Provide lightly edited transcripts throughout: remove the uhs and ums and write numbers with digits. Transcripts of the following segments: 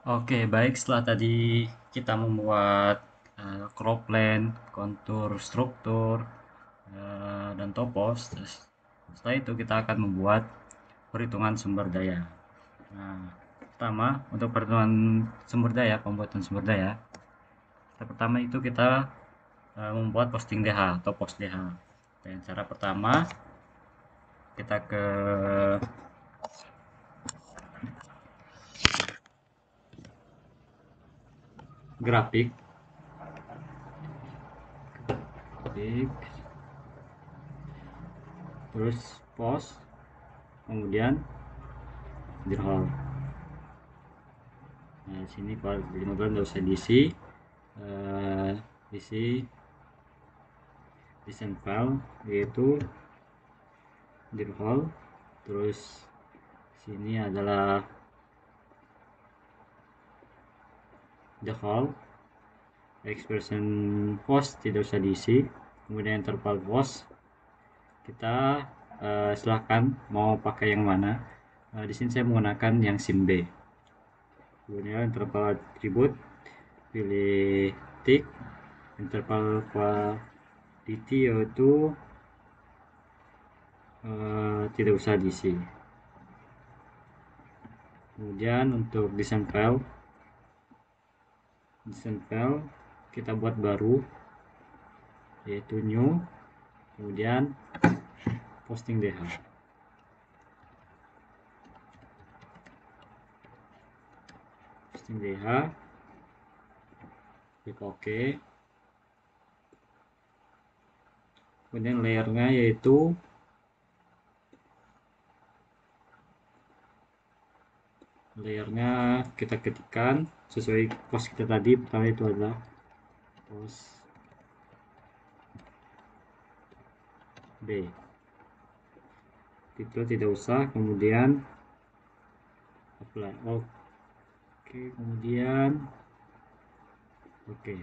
Oke, baik. Setelah tadi kita membuat cropland, kontur struktur, dan topos, setelah itu kita akan membuat perhitungan sumber daya. Nah, pertama untuk perhitungan sumber daya, pembuatan sumber daya, pertama itu kita membuat posting DH atau pos DH. Dan cara pertama kita ke grafik, grafik, terus post, kemudian draw. Nah, sini kalau di 15 nggak usah diisi, eh, isi desain file yaitu draw. Terus sini adalah the whole expression post tidak usah diisi, kemudian interval post kita silahkan mau pakai yang mana. Di sini saya menggunakan yang sim B. Kemudian interval atribut pilih tick, interval quantity yaitu tidak usah diisi. Kemudian untuk desain file kita buat baru yaitu new, kemudian posting DH. Posting DH, klik OK. Kemudian layernya yaitu kita ketikkan sesuai post kita tadi. Pertama itu adalah post B, titel tidak usah, kemudian apply. Oke, kemudian oke.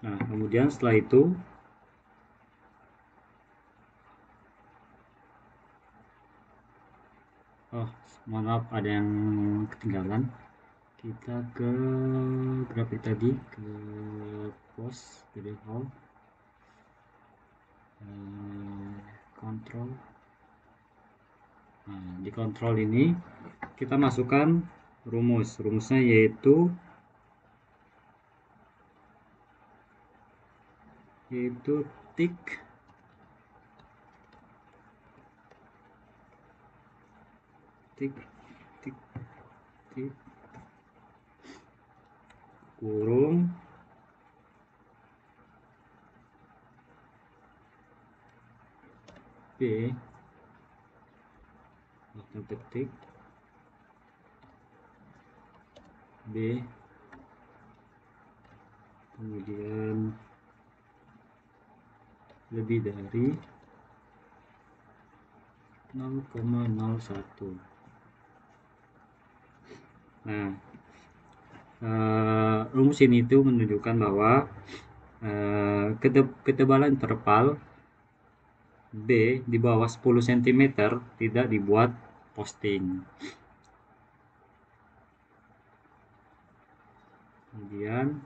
Nah, kemudian setelah itu mohon maaf ada yang ketinggalan. Kita ke grafik tadi, ke post, ke default, kontrol. Nah, di kontrol ini kita masukkan rumusnya yaitu tick kurung B, ketik B, kemudian lebih dari 0,01. Nah, rumus ini itu menunjukkan bahwa ketebalan interval B di bawah 10 cm tidak dibuat posting. Kemudian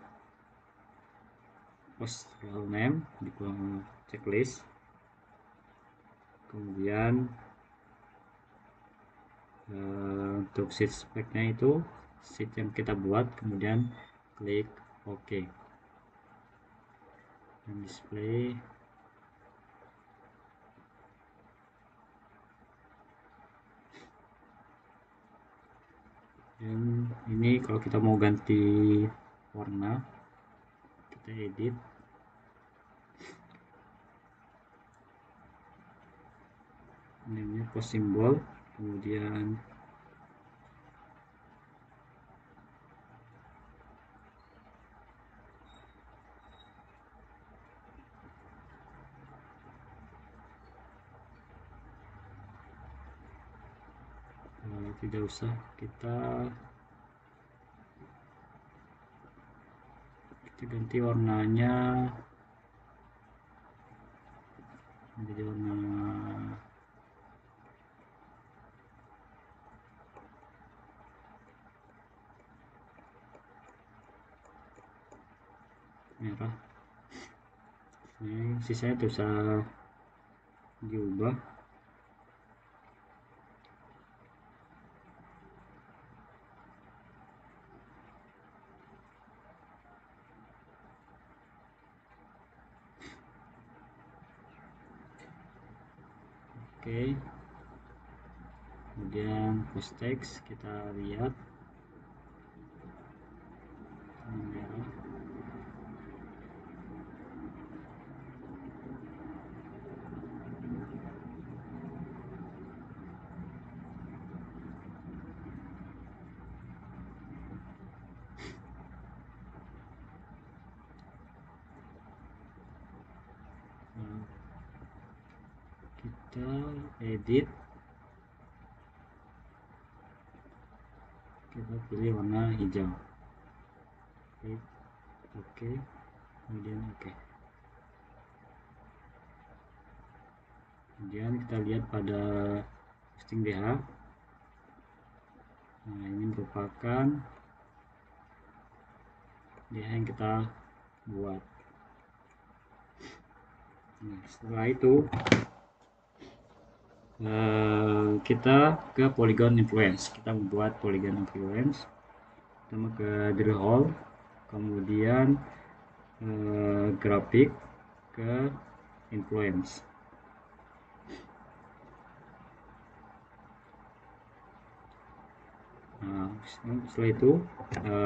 post file name di kolom checklist, kemudian untuk sheet speknya itu sheet yang kita buat, kemudian klik OK dan display. Dan ini kalau kita mau ganti warna, kita edit, namanya post symbol, kemudian tidak usah kita ganti warnanya menjadi warna merah. Ini sisanya bisa diubah. Oke, kemudian post text kita lihat ini merah. Nah, kita edit, kita pilih warna hijau. Oke, kemudian oke. Kemudian kita lihat pada posting DH. Nah, ini merupakan DH yang kita buat. Nah, setelah itu kita ke polygon influence. Kita membuat polygon influence. Pertama ke drill hole, kemudian grafik ke influence. Nah, setelah itu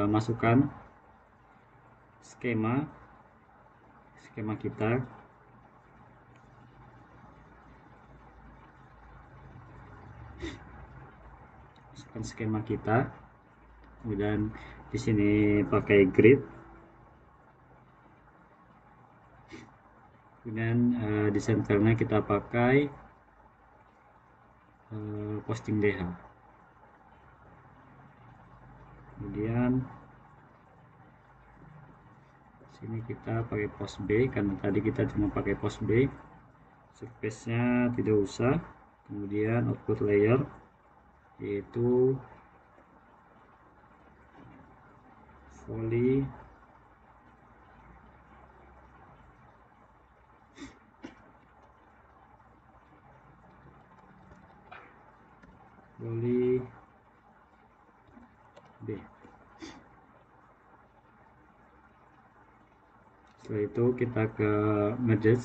masukkan skema kita. Masukkan skema kita. Kemudian di sini pakai grid. Kemudian desain filenya kita pakai posting DH. Kemudian sini kita pakai post B karena tadi kita cuma pakai post B. Surface-nya tidak usah. Kemudian output layer yaitu volley B. Setelah itu kita ke merge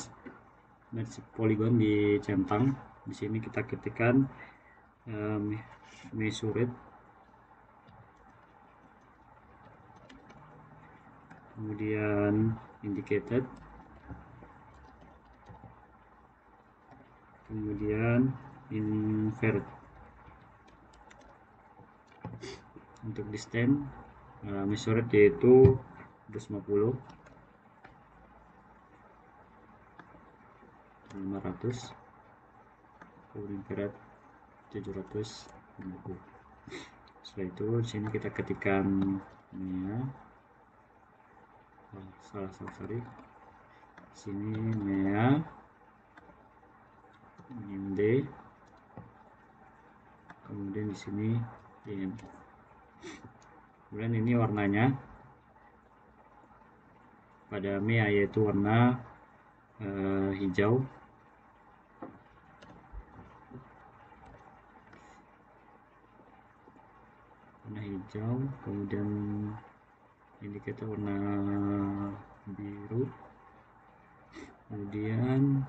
polygon di centang. Di sini kita ketikkan measured, kemudian indicated, kemudian invert. Untuk distance measured yaitu 250, 500, kemudian invert 750. Setelah itu di sini kita ketikkan ini ya. Sorry. Sini MEA IMD, kemudian di sini IM. Kemudian ini warnanya pada MEA yaitu warna hijau. Warna hijau, kemudian indikator warna biru, kemudian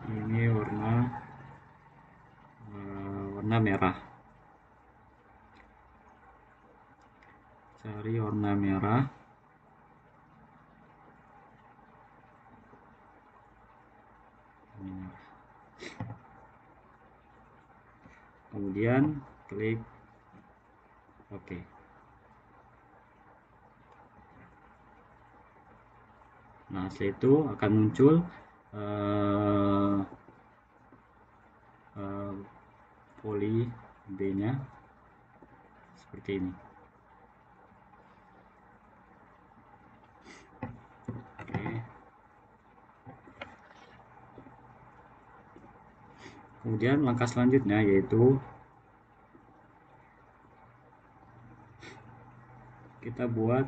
ini warna merah. Cari warna merah. Kemudian klik OK. Nah, setelah itu akan muncul poly B-nya seperti ini. Oke. Kemudian langkah selanjutnya yaitu kita buat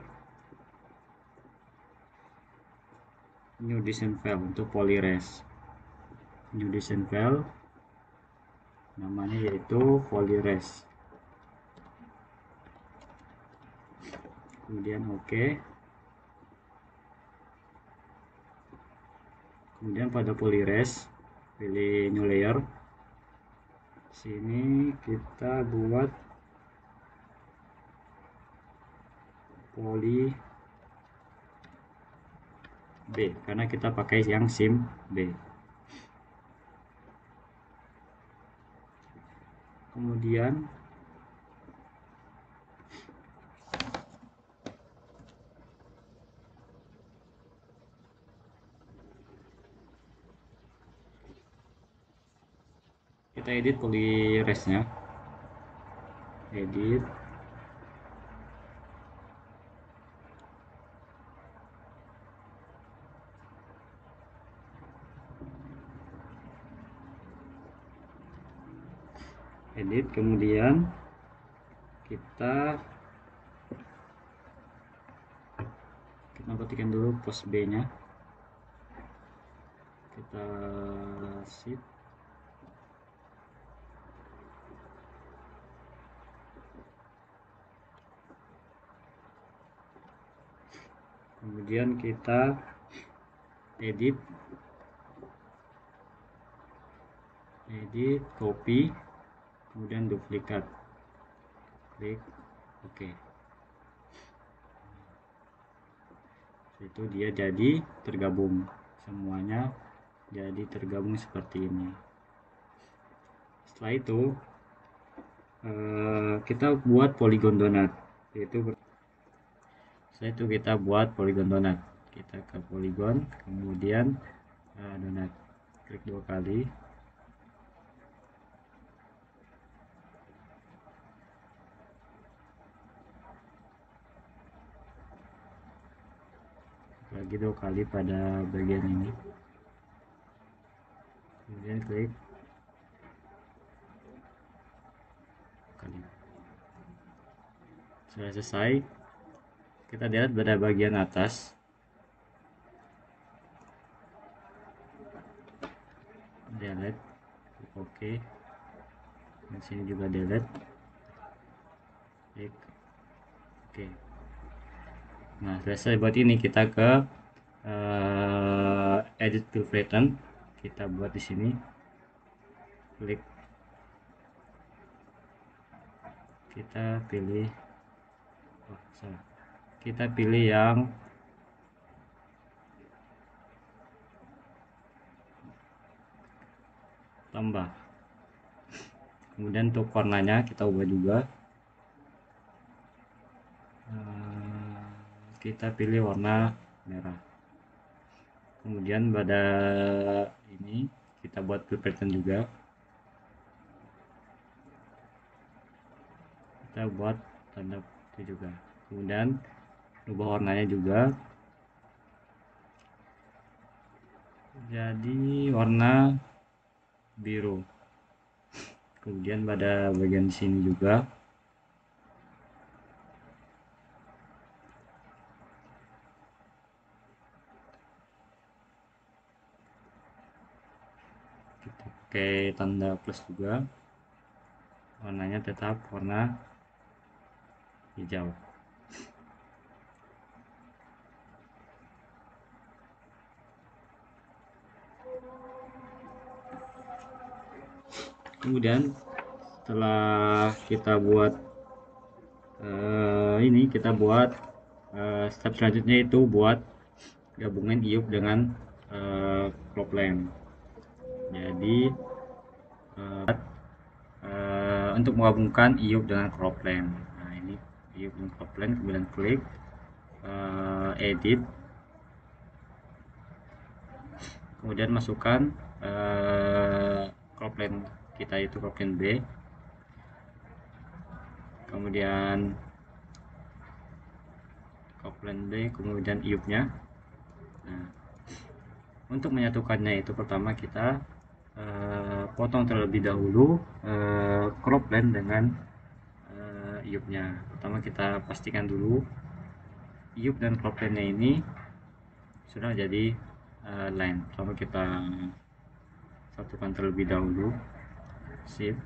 new design file untuk polyres. New design file namanya yaitu polyres. Kemudian oke. Kemudian pada polyres pilih new layer. Sini kita buat poly B karena kita pakai yang sim B. Kemudian kita edit polyresnya, edit, kemudian kita perhatikan dulu pos B nya, kita shift, kemudian kita edit, copy, kemudian duplikat, klik oke. Itu dia jadi tergabung, semuanya jadi tergabung seperti ini. Setelah itu kita buat polygon donut, setelah itu kita buat polygon donut. Kita ke polygon, kemudian donut, klik 2 kali. Lagi 2 kali pada bagian ini, kemudian klik kali. Sudah selesai, kita lihat pada bagian atas, delete, oke. Dan sini juga delete, klik oke. Nah, selesai buat ini, kita ke edit to pattern, kita buat di sini, klik, kita pilih yang tambah. Kemudian untuk warnanya kita ubah juga, kita pilih warna merah. Kemudian pada ini kita buat pattern juga, kita buat tanda itu juga. Kemudian ubah warnanya juga jadi warna biru. Kemudian pada bagian sini juga kita pakai tanda plus juga, warnanya tetap warna hijau. Kemudian setelah kita buat ini, kita buat step selanjutnya itu buat gabungin iup dengan cropland. Jadi untuk menggabungkan iup dengan cropland, nah ini iup dengan cropland, kemudian klik edit, kemudian masukkan cropland kita, itu cropland B, kemudian cropland B, kemudian iup-nya. Nah, untuk menyatukannya itu pertama kita potong terlebih dahulu cropland dengan iup-nya. Pertama kita pastikan dulu iup dan crop line-nya ini sudah jadi line. Lalu kita satukan terlebih dahulu, shift,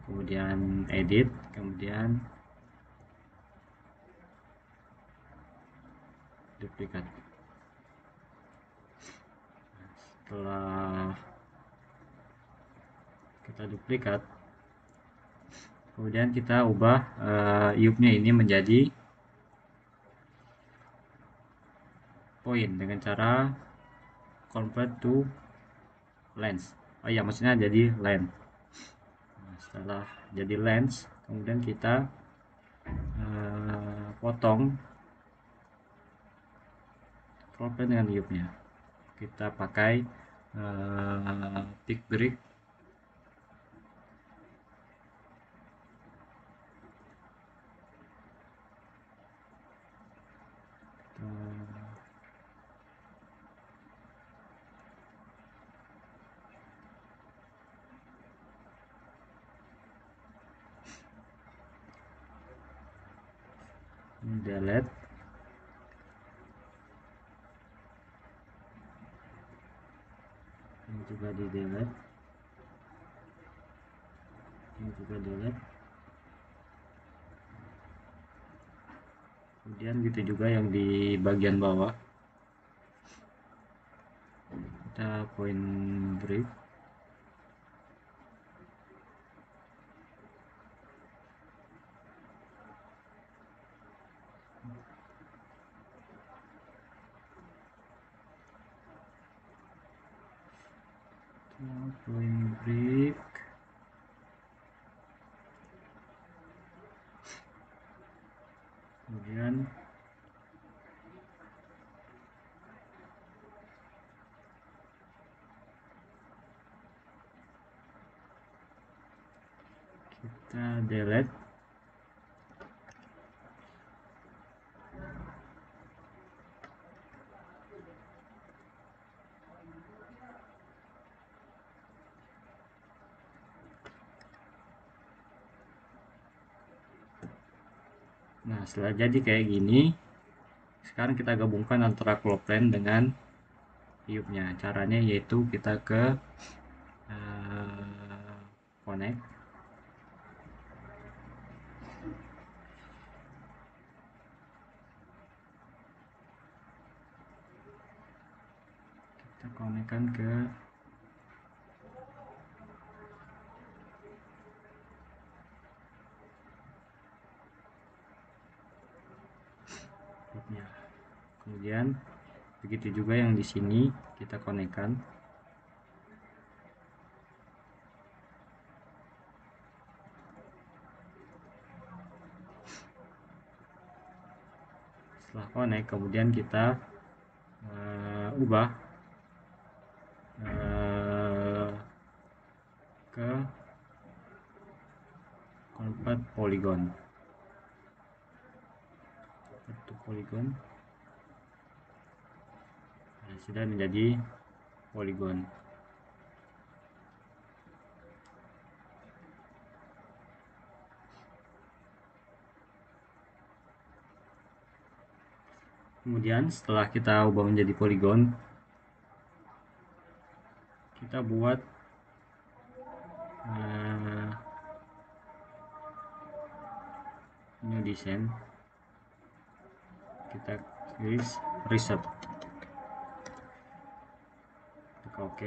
kemudian edit, kemudian duplikat. Setelah kita duplikat, kemudian kita ubah iup-nya ini menjadi point dengan cara convert to lens. Oh iya, maksudnya jadi line. Nah, setelah jadi lens, kemudian kita potong crop line dengan iup-nya. Kita pakai pick brick. Delete, ini juga di delete, ini juga delete, kemudian gitu juga yang di bagian bawah kita point break. Point break, kemudian kita delete. Nah, setelah jadi kayak gini, sekarang kita gabungkan antara crop line dengan iup-nya. Caranya yaitu kita ke connect, kita konekkan ke iup-nya. Kemudian begitu juga yang di sini kita konekkan. Setelah connect, kemudian kita ubah ke convert polygon. Satu polygon. Nah, sudah menjadi polygon. Kemudian setelah kita ubah menjadi polygon, kita buat new design. Kita klik reset, klik OK.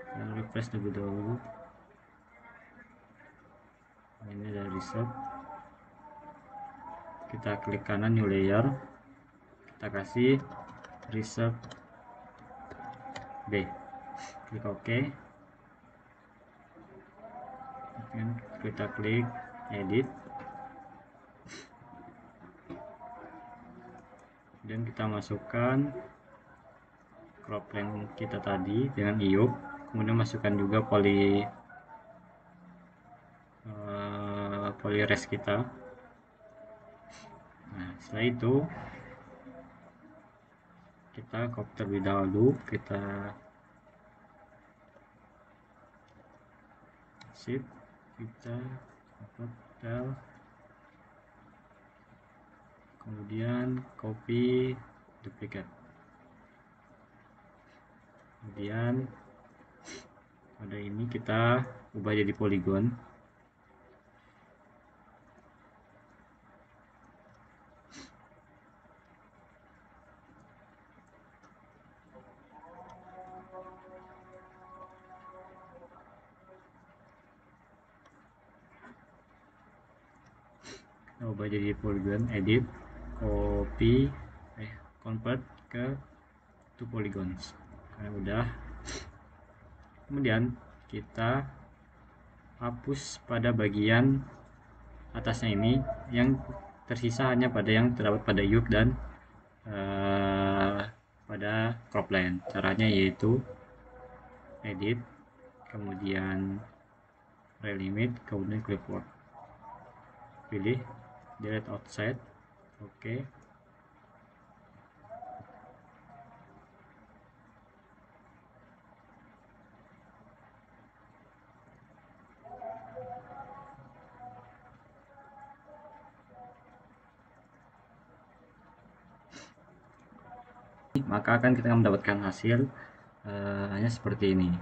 Kita refresh terlebih dahulu. Ini ada reset. Kita klik kanan new layer, kita kasih reset B, klik OK. Kita klik edit, dan kita masukkan crop line kita tadi dengan iup, kemudian masukkan juga poly rest kita. Nah, setelah itu kita copy terlebih dahulu, kita shift kita del, kemudian copy duplicate, kemudian pada ini kita ubah jadi poligon. Ubah jadi polygon, edit, copy, convert ke to polygons. Karena udah, kemudian kita hapus pada bagian atasnya ini, yang tersisa hanya pada yang terdapat pada yuk dan pada cropland. Caranya yaitu edit, kemudian relimit, kemudian clipboard, pilih delete outside, oke. Maka akan kita mendapatkan hasil hanya seperti ini.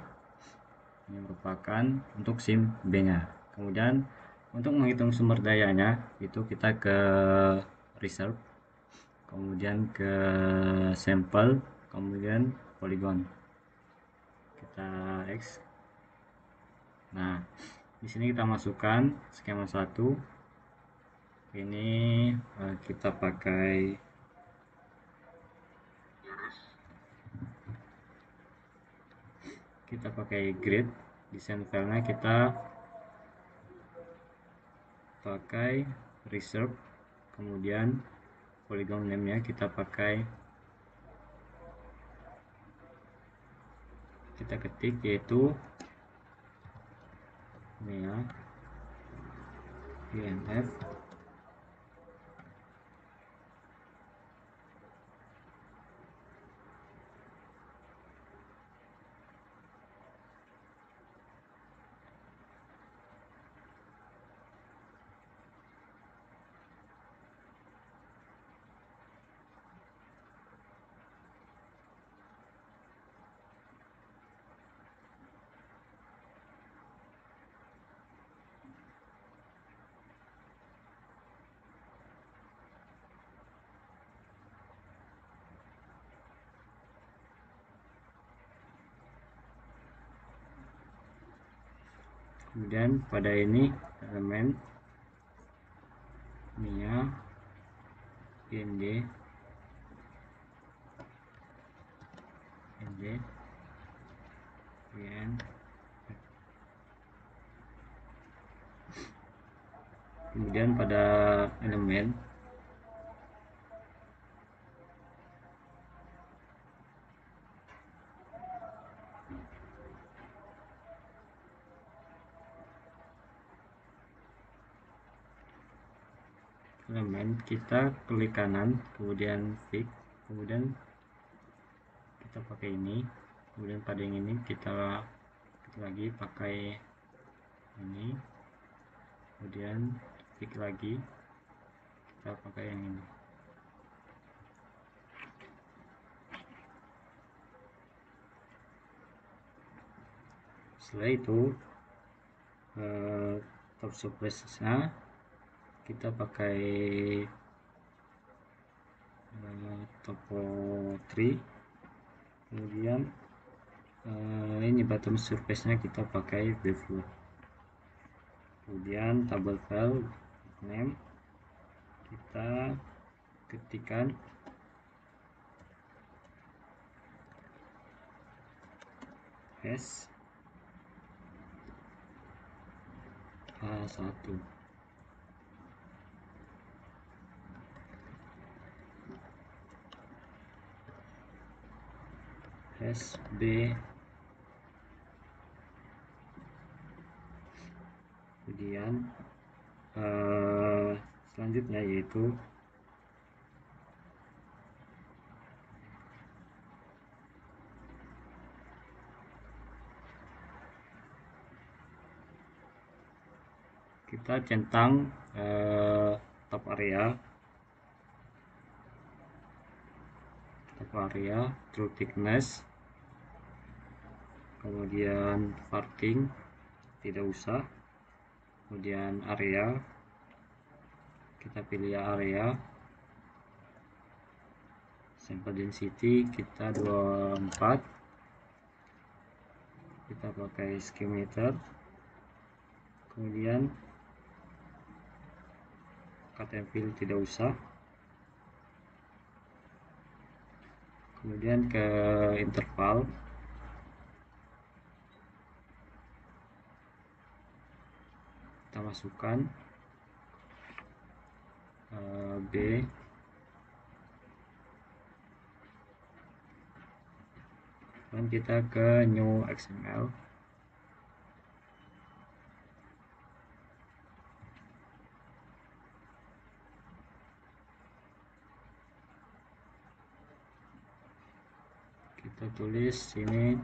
Ini merupakan untuk SIM B-nya. Kemudian untuk menghitung sumber dayanya itu kita ke reserve, kemudian ke sampel, kemudian polygon. Kita X. Nah, di sini kita masukkan skema 1. Ini kita pakai grid. Desain filenya kita pakai reserve, kemudian polygon name-nya kita ketik yaitu ini ya, INF. Kemudian pada ini elemen ininya IND IN. Kemudian pada elemen kita klik kanan, kemudian fix, kemudian kita pakai ini, kemudian pada yang ini kita lagi pakai ini, kemudian klik lagi, kita pakai yang ini. Setelah itu top surface-nya kita pakai topo 3, kemudian ini bottom surface-nya kita pakai bevel, kemudian table file name kita ketikkan S1 SB, kemudian selanjutnya yaitu kita centang top area, true thickness, kemudian parting tidak usah, kemudian area, kita pilih area, sample density kita 24, kita pakai skimeter, kemudian cut and fill tidak usah, kemudian ke interval, kita masukkan B, dan kita ke new XML, kita tulis sini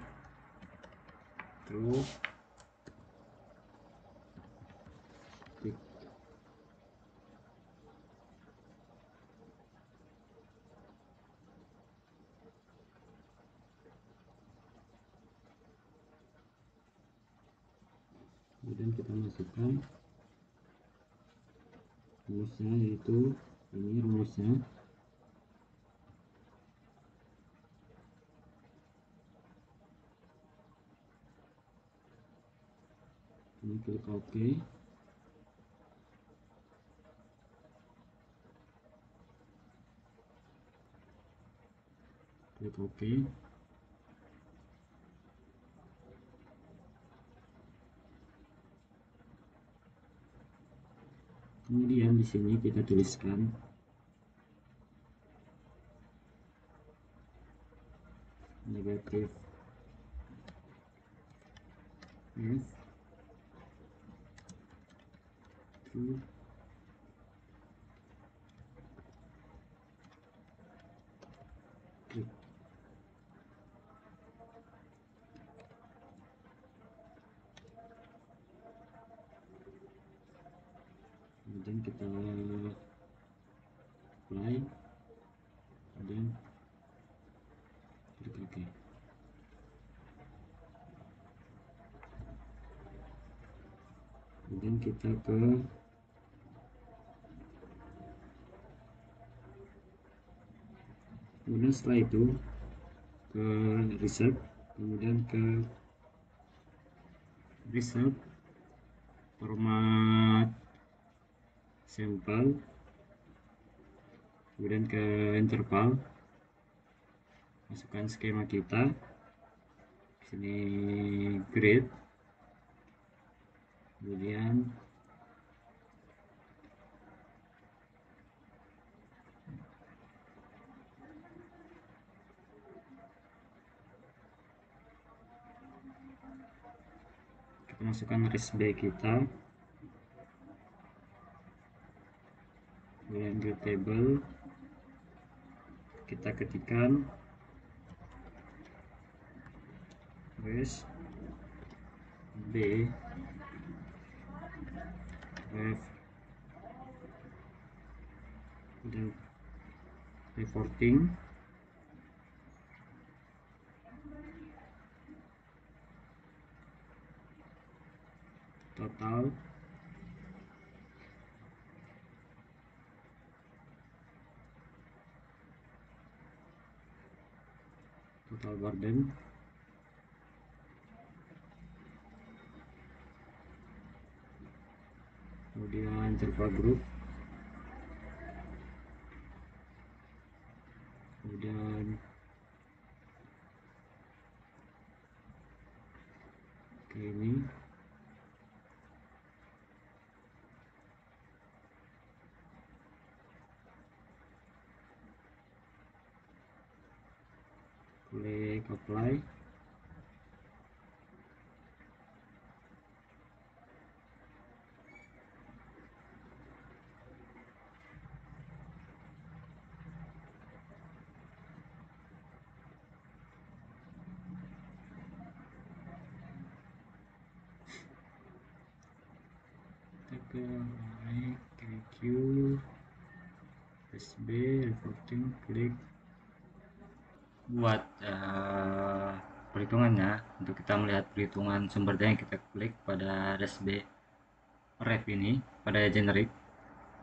true thick. Kemudian kita masukkan rumusnya, yaitu ini rumusnya. Ini klik OK, klik OK. Kemudian di sini kita tuliskan negatif F true thick. Kemudian kita apply, kemudian klik OK. Kemudian kita kemudian setelah itu ke result, kemudian ke result format sampel, kemudian ke interval, masukkan skema kita, sini grid, kemudian kita masukkan list B kita, kemudian grid table, kita ketikkan list B F, kemudian reporting, total, burden, kemudian interval group, kemudian ke ini, klik apply, kita naik QQ SB reporting klik buat perhitungannya. Untuk kita melihat perhitungan sumber daya yang kita klik pada RSB ref ini pada generik,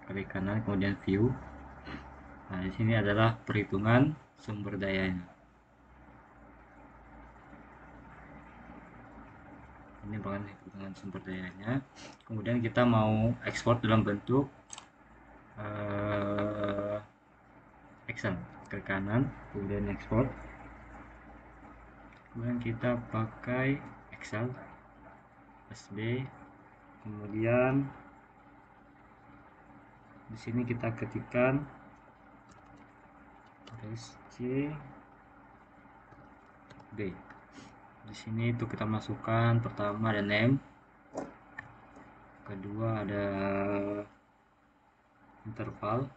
klik kanan kemudian view. Nah, di sini adalah perhitungan sumber dayanya. Ini bukan perhitungan sumber dayanya. Kemudian kita mau ekspor dalam bentuk Excel, ke kanan kemudian ekspor. Kemudian kita pakai Excel SB, kemudian di sini kita ketikkan RSCB. Di sini itu kita masukkan pertama ada name, kedua ada interval,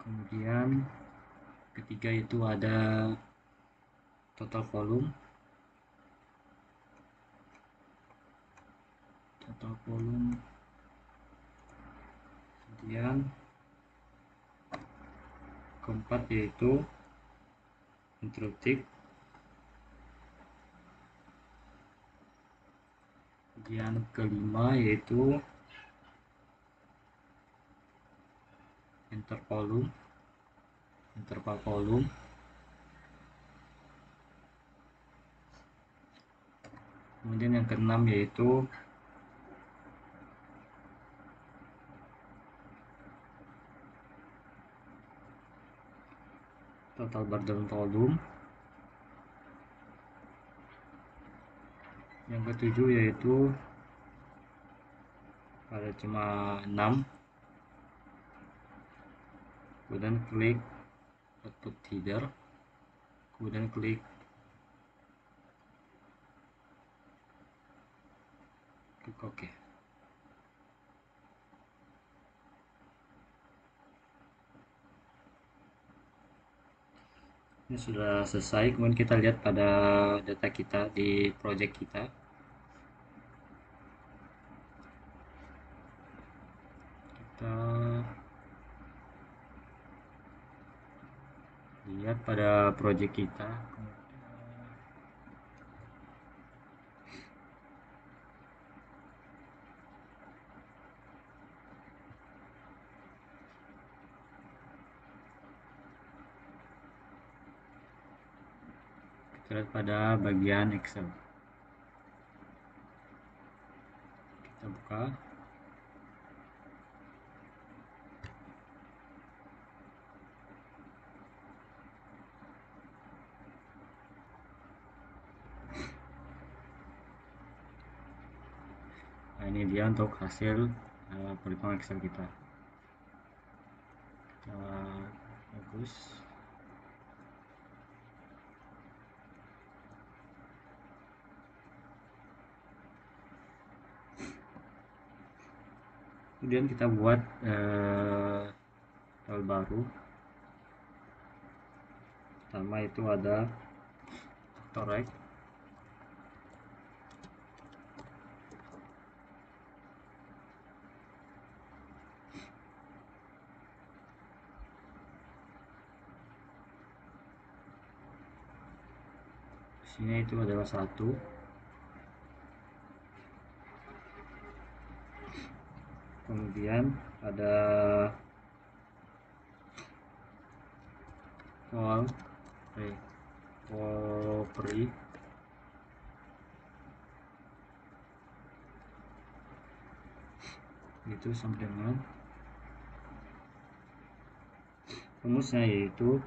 kemudian ketiga itu ada total volume, kemudian keempat yaitu interrupted, kemudian kelima yaitu interval volume, kemudian yang keenam yaitu total burden volume, yang ketujuh yaitu ada cuma 6, kemudian klik output header, kemudian klik OK. Ini sudah selesai. Kemudian kita lihat pada data kita di project kita. Kita lihat pada project kita. Kita lihat pada bagian Excel. Kita buka. Nah, ini dia untuk hasil perhitungan Excel kita. Bagus. Kemudian kita buat file baru. Pertama itu ada Factorize. Sini itu adalah 1. Kemudian ada call free, itu sama dengan rumusnya yaitu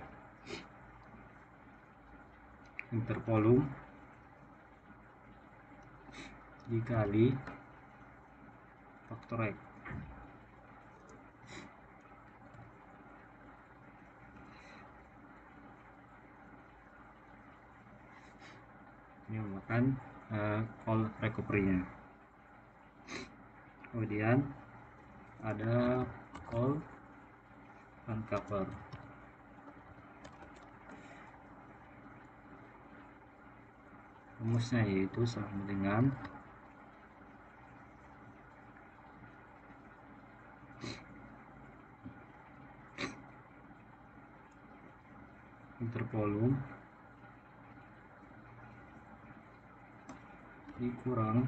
intervolume dikali Factorize. Ini merupakan call recovery-nya. Kemudian ada call uncover. Rumusnya yaitu sama dengan intervolume dikurang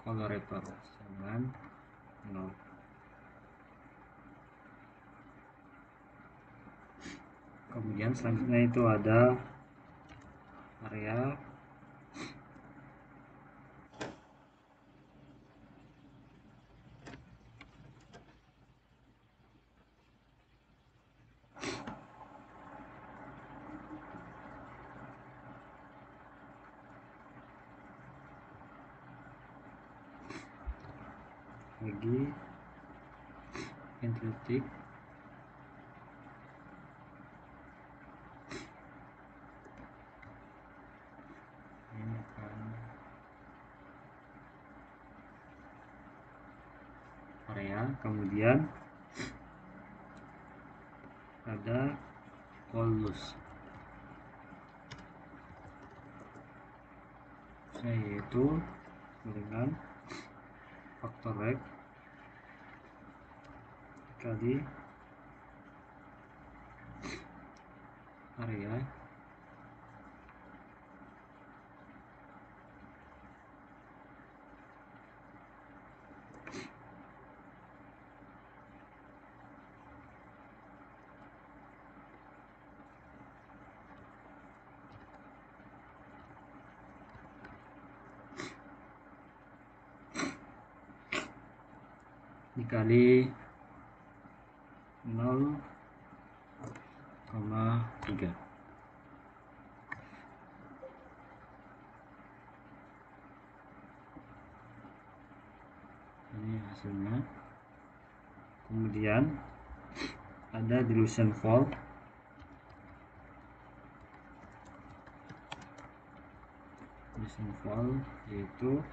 colorator dengan 0. Kemudian selanjutnya itu ada area bagi intrinsik ini akan area. Kemudian ada callus, yaitu dengan faktor X kali area dikali 0,3. Ini hasilnya. Kemudian ada dilution fault, yaitu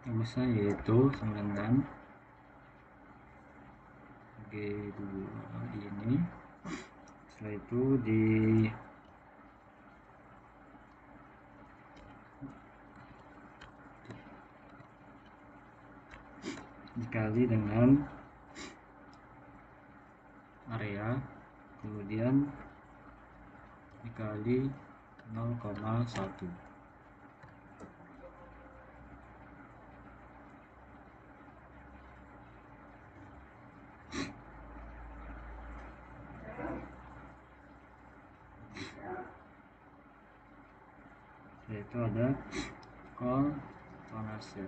rumusnya yaitu sama dengan G2 ini. Setelah itu dikali dengan area, kemudian dikali 0,1. Yaitu ada call tonase.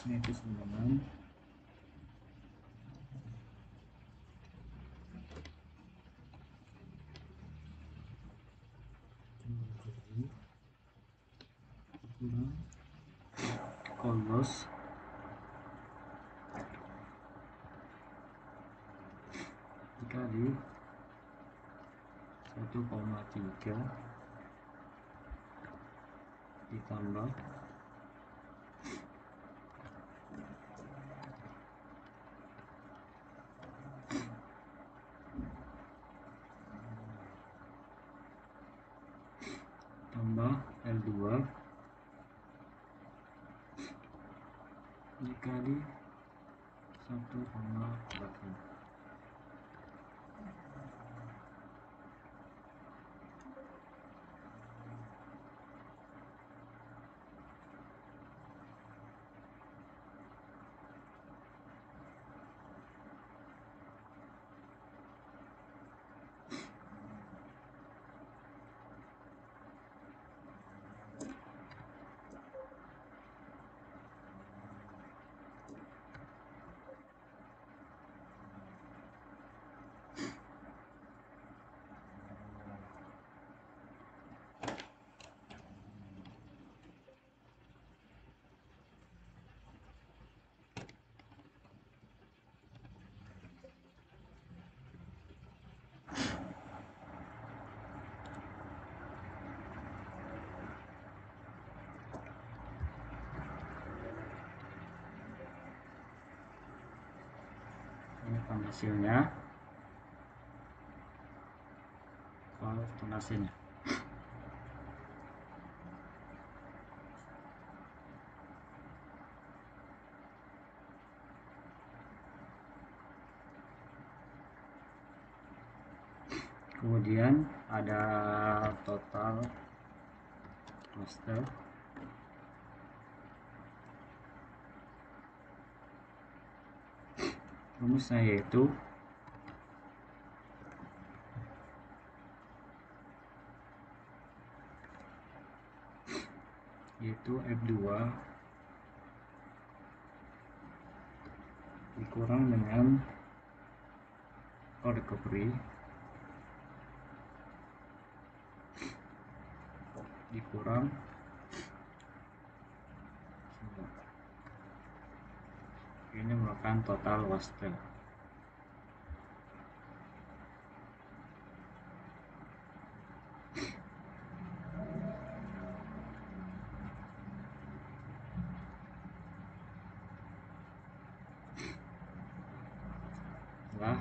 Ini itu sebenarnya call loss dikali 1,3 ditambah L2 dikali 1,8. Ini hasilnya, hasilnya. Kemudian ada total roster, rumusnya yaitu F2 dikurang dengan recovery dikurang ini merupakan total waste.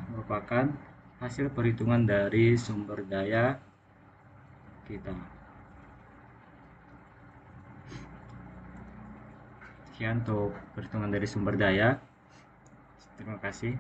Merupakan hasil perhitungan dari sumber daya kita. Sekian untuk perhitungan dari sumber daya. Terima kasih.